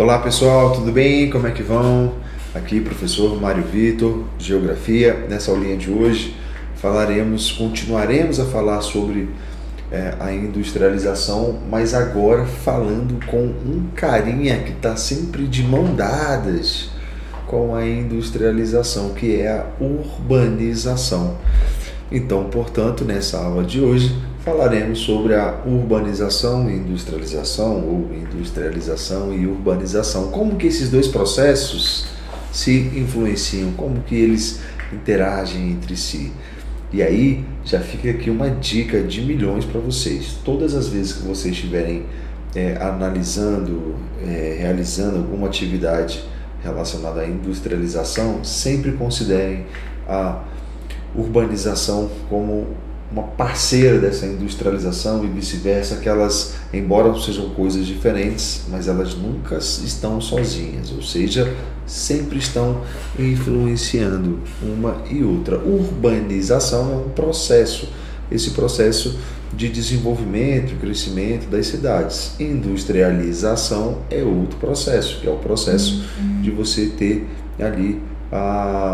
Olá pessoal, tudo bem? Como é que vão? Aqui professor Mário Vitor, Geografia. Nessa aulinha de hoje continuaremos a falar sobre a industrialização, mas agora falando com um carinha que está sempre de mão dadas com a industrialização, que é a urbanização. Então, portanto, nessa aula de hoje falaremos sobre a urbanização e industrialização, ou industrialização e urbanização. Como que esses dois processos se influenciam, como que eles interagem entre si. E aí já fica aqui uma dica de milhões para vocês. Todas as vezes que vocês estiverem analisando, realizando alguma atividade relacionada à industrialização, sempre considerem a urbanização como uma parceira dessa industrialização e vice-versa, que elas, embora sejam coisas diferentes, mas elas nunca estão sozinhas, ou seja, sempre estão influenciando uma e outra. Urbanização é um processo, esse processo de desenvolvimento e crescimento das cidades. Industrialização é outro processo, que é o processo de você ter ali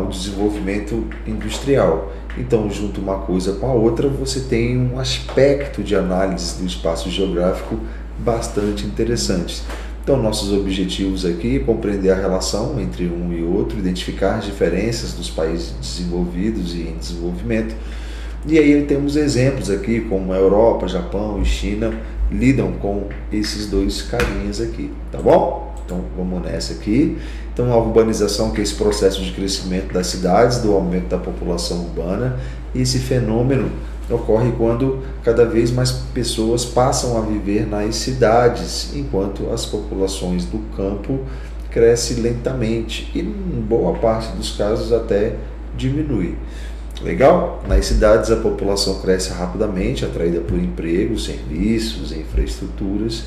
o desenvolvimento industrial. Então, junto uma coisa com a outra, você tem um aspecto de análise do espaço geográfico bastante interessante. Então, nossos objetivos aqui é compreender a relação entre um e outro, identificar as diferenças dos países desenvolvidos e em desenvolvimento. E aí temos exemplos aqui como a Europa, Japão e China lidam com esses dois carinhas aqui, tá bom? Então vamos nessa aqui. Então a urbanização, que é esse processo de crescimento das cidades, do aumento da população urbana, e esse fenômeno ocorre quando cada vez mais pessoas passam a viver nas cidades, enquanto as populações do campo crescem lentamente e em boa parte dos casos até diminui. Legal? Nas cidades a população cresce rapidamente, atraída por empregos, serviços, infraestruturas,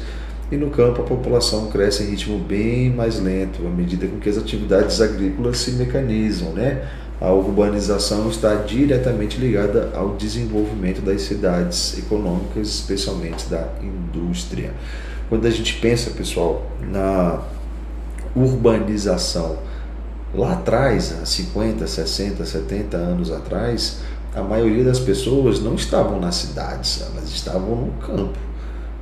e no campo a população cresce em ritmo bem mais lento, à medida com que as atividades agrícolas se mecanizam, né? A urbanização está diretamente ligada ao desenvolvimento das cidades econômicas, especialmente da indústria. Quando a gente pensa, pessoal, na urbanização, lá atrás, há 50, 60, 70 anos atrás, a maioria das pessoas não estavam nas cidades, elas estavam no campo.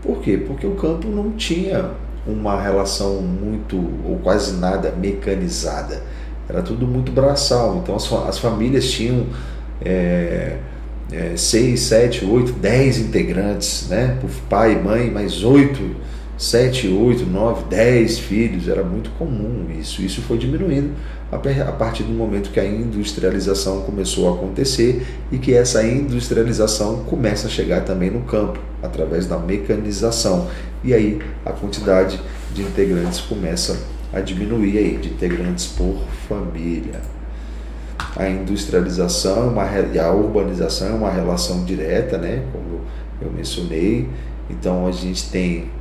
Por quê? Porque o campo não tinha uma relação muito, ou quase nada, mecanizada. Era tudo muito braçal. Então as famílias tinham 6, 7, 8, 10 integrantes, né? Por pai e mãe, mais 8, 7, 8, 9, 10 filhos. Era muito comum isso. Isso foi diminuindo a partir do momento que a industrialização começou a acontecer e que essa industrialização começa a chegar também no campo, através da mecanização. E aí a quantidade de integrantes começa a diminuir aí, de integrantes por família. A industrialização e a urbanização é uma relação direta, né? Como eu mencionei. Então a gente tem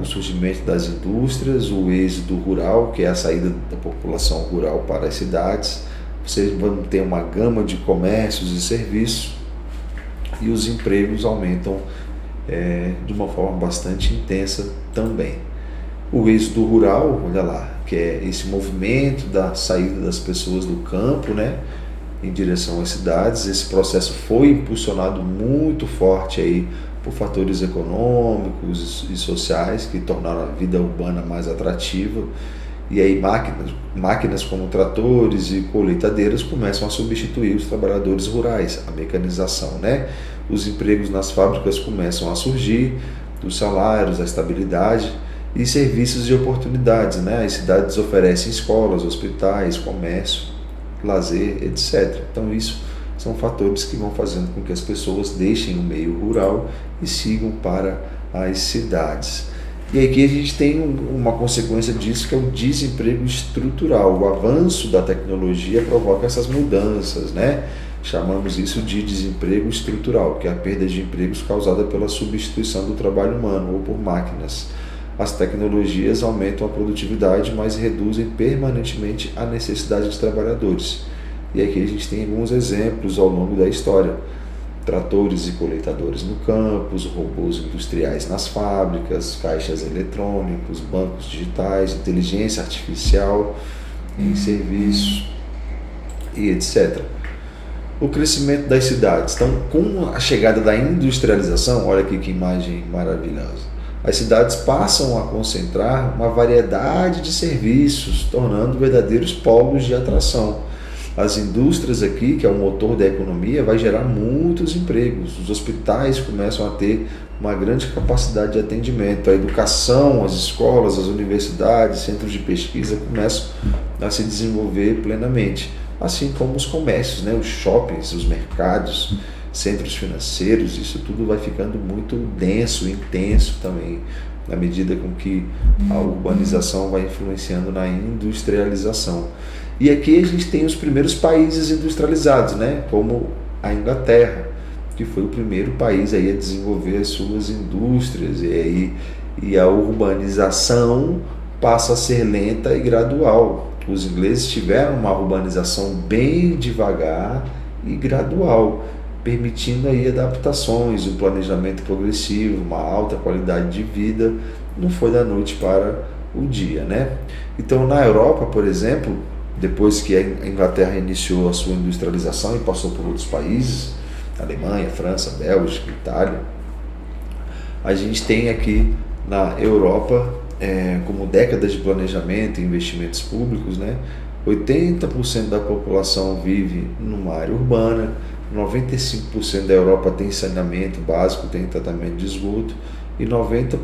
o surgimento das indústrias, o êxodo rural, que é a saída da população rural para as cidades. Vocês vão ter uma gama de comércios e serviços, e os empregos aumentam de uma forma bastante intensa também. O êxodo rural, olha lá, que é esse movimento da saída das pessoas do campo, né, em direção às cidades. Esse processo foi impulsionado muito forte aí por fatores econômicos e sociais que tornaram a vida urbana mais atrativa. E aí máquinas como tratores e colheitadeiras começam a substituir os trabalhadores rurais, a mecanização, né? Os empregos nas fábricas começam a surgir, os salários, a estabilidade e serviços e oportunidades, né? As cidades oferecem escolas, hospitais, comércio, lazer, etc. Então isso são fatores que vão fazendo com que as pessoas deixem o meio rural e sigam para as cidades. E aqui a gente tem uma consequência disso, que é o desemprego estrutural. O avanço da tecnologia provoca essas mudanças, né? Chamamos isso de desemprego estrutural, que é a perda de empregos causada pela substituição do trabalho humano ou por máquinas. As tecnologias aumentam a produtividade, mas reduzem permanentemente a necessidade de trabalhadores. E aqui a gente tem alguns exemplos ao longo da história. tratores e coletadores no campo, robôs industriais nas fábricas, caixas eletrônicos, bancos digitais, inteligência artificial em serviços e etc. O crescimento das cidades. Então, com a chegada da industrialização, olha aqui que imagem maravilhosa. As cidades passam a concentrar uma variedade de serviços, tornando verdadeiros polos de atração. As indústrias aqui, que é o motor da economia, vai gerar muitos empregos. Os hospitais começam a ter uma grande capacidade de atendimento. A educação, as escolas, as universidades, centros de pesquisa começam a se desenvolver plenamente. Assim como os comércios, né? Os shoppings, os mercados, centros financeiros, isso tudo vai ficando muito denso, intenso também, na medida com que a urbanização vai influenciando na industrialização. E aqui a gente tem os primeiros países industrializados, né? Como a Inglaterra, que foi o primeiro país aí a desenvolver as suas indústrias, e a urbanização passa a ser lenta e gradual. Os ingleses tiveram uma urbanização bem devagar e gradual, permitindo aí adaptações, um planejamento progressivo, uma alta qualidade de vida. Não foi da noite para o dia, né? Então, na Europa, por exemplo, depois que a Inglaterra iniciou a sua industrialização e passou por outros países, Alemanha, França, Bélgica, Itália, a gente tem aqui na Europa, como décadas de planejamento e investimentos públicos, né? 80% da população vive numa área urbana, 95% da Europa tem saneamento básico, tem tratamento de esgoto, e 90%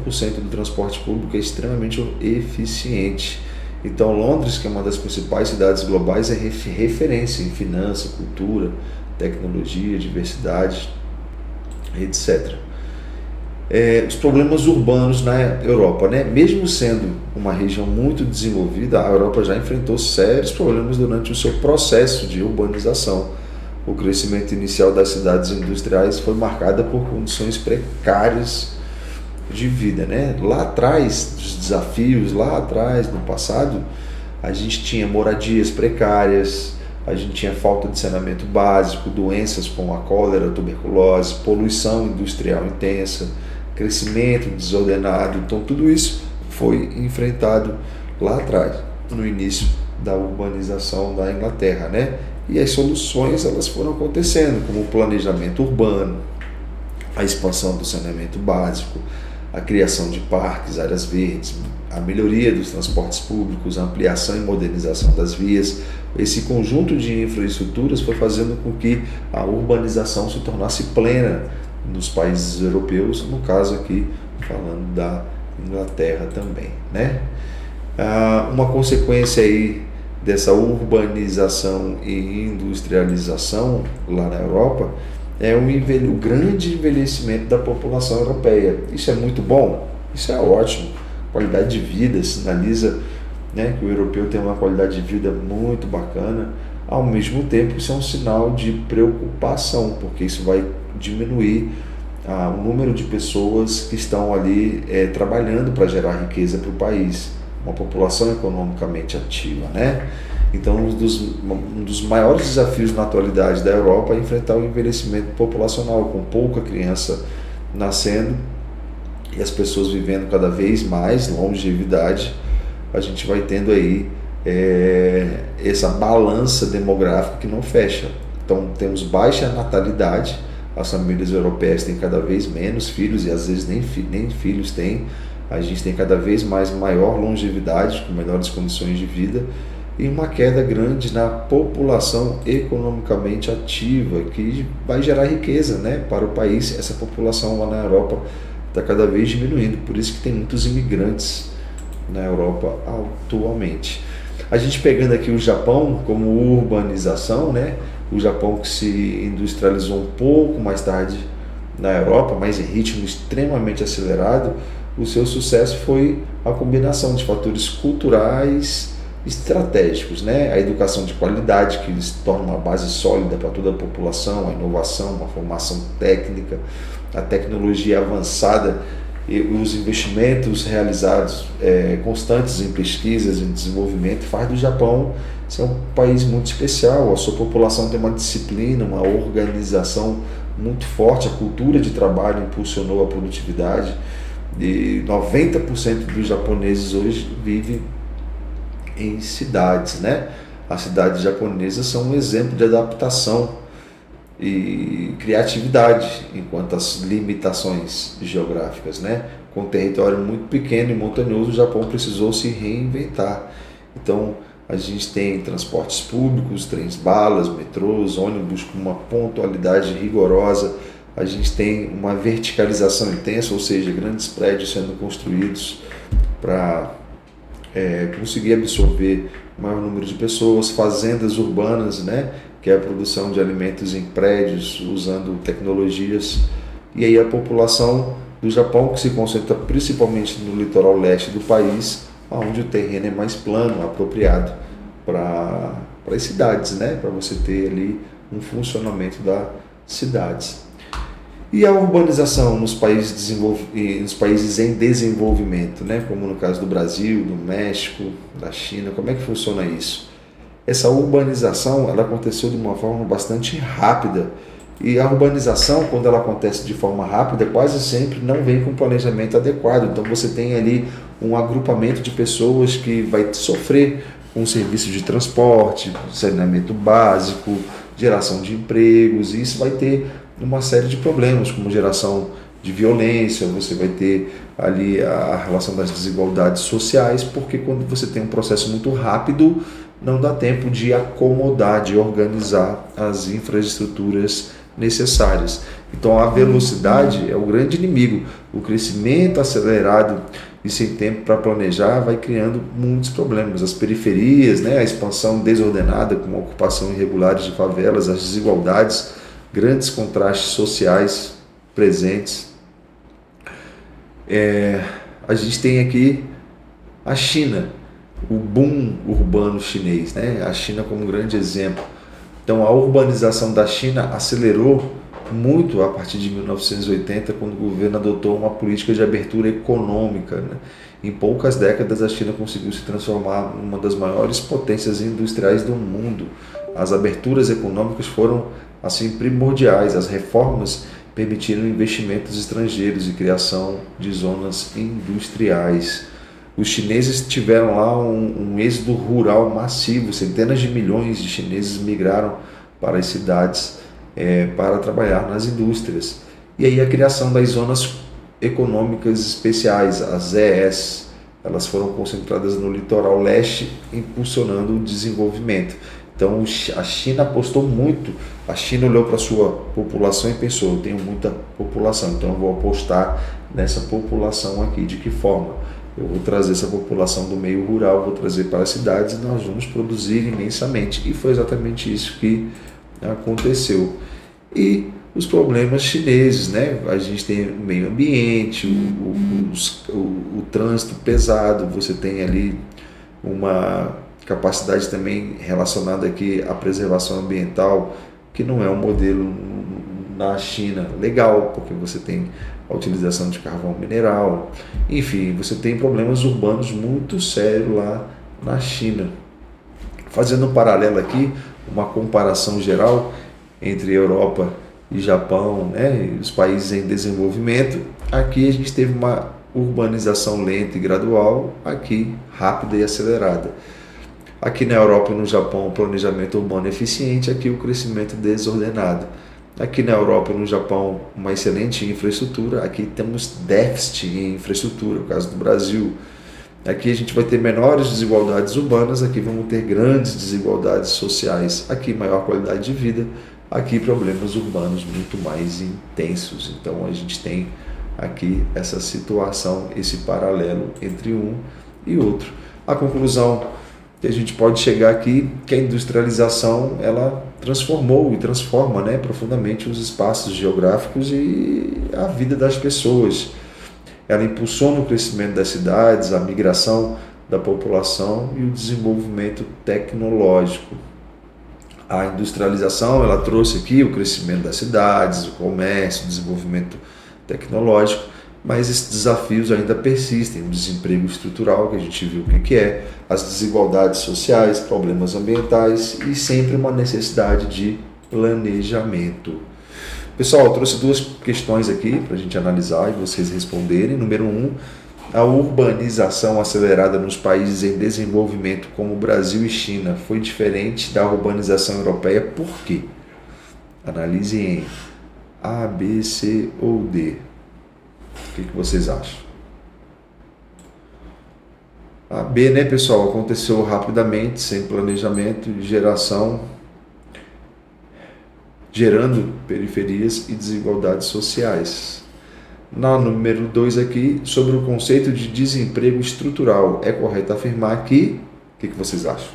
do transporte público é extremamente eficiente. Então, Londres, que é uma das principais cidades globais, é referência em finanças, cultura, tecnologia, diversidade, etc. Os problemas urbanos na Europa, né? Mesmo sendo uma região muito desenvolvida, a Europa já enfrentou sérios problemas durante o seu processo de urbanização. O crescimento inicial das cidades industriais foi marcado por condições precárias de vida, né? Lá atrás, os desafios, lá atrás, no passado, a gente tinha moradias precárias, a gente tinha falta de saneamento básico, doenças como a cólera, a tuberculose, poluição industrial intensa, crescimento desordenado. Então, tudo isso foi enfrentado lá atrás, no início da urbanização da Inglaterra, né? E as soluções, elas foram acontecendo, como o planejamento urbano, a expansão do saneamento básico, a criação de parques, áreas verdes, a melhoria dos transportes públicos, a ampliação e modernização das vias. Esse conjunto de infraestruturas foi fazendo com que a urbanização se tornasse plena nos países europeus, no caso aqui falando da Inglaterra também, né? Uma consequência aí dessa urbanização e industrialização lá na Europa é o grande envelhecimento da população europeia. Isso é muito bom, isso é ótimo. Qualidade de vida sinaliza, né, que o europeu tem uma qualidade de vida muito bacana. Ao mesmo tempo, isso é um sinal de preocupação, porque isso vai diminuir o número de pessoas que estão ali trabalhando para gerar riqueza para o país, uma população economicamente ativa, né? Então, um dos maiores desafios na atualidade da Europa é enfrentar o envelhecimento populacional, com pouca criança nascendo e as pessoas vivendo cada vez mais longevidade. A gente vai tendo aí essa balança demográfica que não fecha. Então, temos baixa natalidade, as famílias europeias têm cada vez menos filhos e às vezes nem filhos têm. A gente tem cada vez maior longevidade, com melhores condições de vida, e uma queda grande na população economicamente ativa, que vai gerar riqueza, né, para o país. Essa população lá na Europa está cada vez diminuindo, por isso que tem muitos imigrantes na Europa atualmente. A gente pegando aqui o Japão como urbanização, né, o Japão que se industrializou um pouco mais tarde na Europa, mas em ritmo extremamente acelerado, o seu sucesso foi a combinação de fatores culturais estratégicos, né? A educação de qualidade, que se torna uma base sólida para toda a população, a inovação, uma formação técnica, a tecnologia avançada e os investimentos realizados constantes em pesquisas, em desenvolvimento, faz do Japão ser um país muito especial. A sua população tem uma disciplina, uma organização muito forte, a cultura de trabalho impulsionou a produtividade, e 90% dos japoneses hoje vivem em cidades, né? As cidades japonesas são um exemplo de adaptação e criatividade enquanto às limitações geográficas, né? Com um território muito pequeno e montanhoso, o Japão precisou se reinventar. Então, a gente tem transportes públicos, trens-balas, metrôs, ônibus com uma pontualidade rigorosa. A gente tem uma verticalização intensa, ou seja, grandes prédios sendo construídos para conseguir absorver o maior número de pessoas, fazendas urbanas, né, que é a produção de alimentos em prédios usando tecnologias, e aí a população do Japão, que se concentra principalmente no litoral leste do país, onde o terreno é mais plano, apropriado para as cidades, né, para você ter ali um funcionamento das cidades. E a urbanização nos países em desenvolvimento, né? Como no caso do Brasil, do México, da China, como é que funciona isso? Essa urbanização ela aconteceu de uma forma bastante rápida, e a urbanização, quando ela acontece de forma rápida, quase sempre não vem com planejamento adequado. Então você tem ali um agrupamento de pessoas que vai sofrer com serviços de transporte, saneamento básico, geração de empregos, e isso vai ter uma série de problemas, como geração de violência, você vai ter ali a relação das desigualdades sociais, porque quando você tem um processo muito rápido, não dá tempo de acomodar, de organizar as infraestruturas necessárias. Então a velocidade é o grande inimigo. O crescimento acelerado e sem tempo para planejar vai criando muitos problemas. As periferias, né, a expansão desordenada com a ocupação irregular de favelas, as desigualdades, grandes contrastes sociais presentes. A gente tem aqui a China, o boom urbano chinês, né? A China como um grande exemplo. Então a urbanização da China acelerou muito a partir de 1980, quando o governo adotou uma política de abertura econômica, né? Em poucas décadas a China conseguiu se transformar em uma das maiores potências industriais do mundo. As aberturas econômicas foram assim primordiais. As reformas permitiram investimentos estrangeiros e criação de zonas industriais. Os chineses tiveram lá um êxodo rural massivo. Centenas de milhões de chineses migraram para as cidades para trabalhar nas indústrias. E aí a criação das zonas econômicas especiais, as ZES, elas foram concentradas no litoral leste, impulsionando o desenvolvimento. Então a China apostou muito. A China olhou para a sua população e pensou: eu tenho muita população, então eu vou apostar nessa população aqui. De que forma? Eu vou trazer essa população do meio rural, vou trazer para as cidades e nós vamos produzir imensamente. E foi exatamente isso que aconteceu. E os problemas chineses, né? A gente tem o meio ambiente, o trânsito pesado, você tem ali uma capacidade também relacionada aqui à preservação ambiental, que não é um modelo na China legal, porque você tem a utilização de carvão mineral, enfim, você tem problemas urbanos muito sérios lá na China. Fazendo um paralelo aqui, uma comparação geral entre Europa e Japão, né, e os países em desenvolvimento, aqui a gente teve uma urbanização lenta e gradual, aqui rápida e acelerada. Aqui na Europa e no Japão, o planejamento urbano eficiente, aqui o crescimento desordenado. Aqui na Europa e no Japão, uma excelente infraestrutura, aqui temos déficit em infraestrutura, no caso do Brasil. Aqui a gente vai ter menores desigualdades urbanas, aqui vamos ter grandes desigualdades sociais, aqui maior qualidade de vida, aqui problemas urbanos muito mais intensos. Então a gente tem aqui essa situação, esse paralelo entre um e outro. A conclusão que a gente pode chegar aqui, que a industrialização ela transformou e transforma, né, profundamente os espaços geográficos e a vida das pessoas. Ela impulsiona o crescimento das cidades, a migração da população e o desenvolvimento tecnológico. A industrialização ela trouxe aqui o crescimento das cidades, o comércio, o desenvolvimento tecnológico, mas esses desafios ainda persistem, o desemprego estrutural, que a gente viu o que é, as desigualdades sociais, problemas ambientais e sempre uma necessidade de planejamento. Pessoal, eu trouxe duas questões aqui para a gente analisar e vocês responderem. Número 1, a urbanização acelerada nos países em desenvolvimento como Brasil e China foi diferente da urbanização europeia. Por quê? Analise em A, B, C ou D. O que vocês acham? A B, né, pessoal? Aconteceu rapidamente, sem planejamento e gerando periferias e desigualdades sociais. Na número 2 aqui, sobre o conceito de desemprego estrutural, é correto afirmar que... O que vocês acham?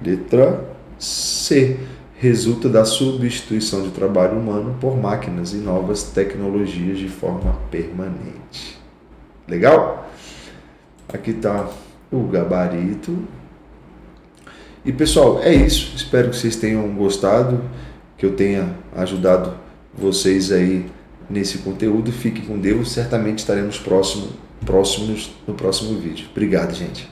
Letra C. Resulta da substituição de trabalho humano por máquinas e novas tecnologias de forma permanente. Legal? Aqui está o gabarito. E pessoal, é isso. Espero que vocês tenham gostado, que eu tenha ajudado vocês aí nesse conteúdo. Fiquem com Deus. Certamente estaremos próximos no próximo vídeo. Obrigado, gente.